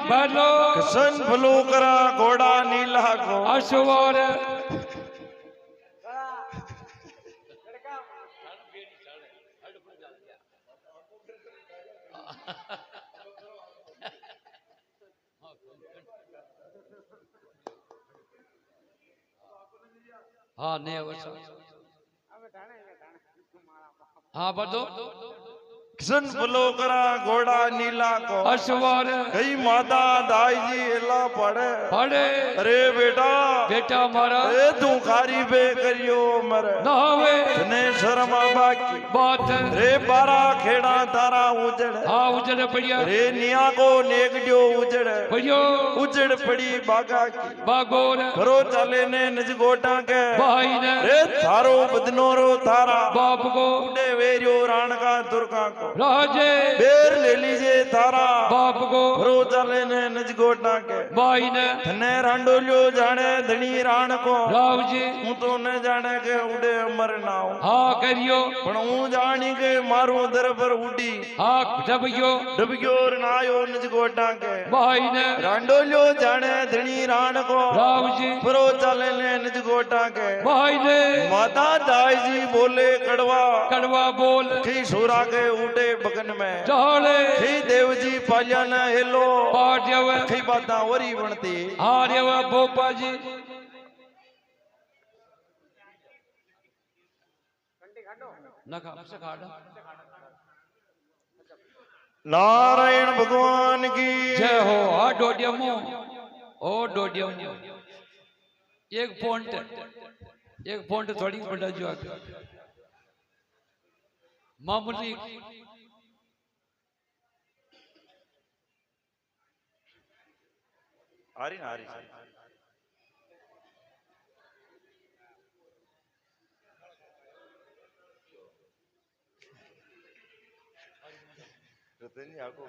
भलो किसन भलो करा घोड़ा नीला को अश्वर हाँ ने हाँ बतो किसन भलो करा घोड़ा नीला को अश्वर कई माता दाई जी एला पड़े पड़े अरे बेटा बेटा मारा ए तू खारी बे करियो मर न होवे तने शर्म बाकी बात रे बारा खेड़ा तारा उजड़ हाँ उजड़ पड़िया रे निया को नेगड्यो उजड़ पड़ियो उजड़ पड़ी बागा की बागोर करो चले ने निज गोटा के भाई ने रे थारो बदनो रो थारा बाप को उड़े वेरियो राण का दुर्गा को राजे बेर ले लीजिए थारा बाप को करो चले ने निज गोटा के भाई ने थने रांडोलियो जाने धनी राण को राव जी हूं तो न जाने के उड़े अमर नाव हाँ करियो पण हूं जानी के मारू दर पर उड़ी हाँ डबियो डबग्यो और नायो निज गोटा के भाई ने रांडोलियो जाने धनी राण को राव जी परो चले ने निज गोटा के भाई ने माता दाई जी बोले कड़वा कड़वा बोल खी सूरा के उठे बगन में चढ़े खी देव जी पालिया न हेलो पाट्यव खी बाता वरी बनती आर्यव बोपा जी नखा से खाड़ा नारायण भगवान की जय हो आ डोडियमो ओ डोडियमो एक पॉइंट थोड़ी बड़ा जो आगे मामूली आरी ना आरी तो नहीं आपको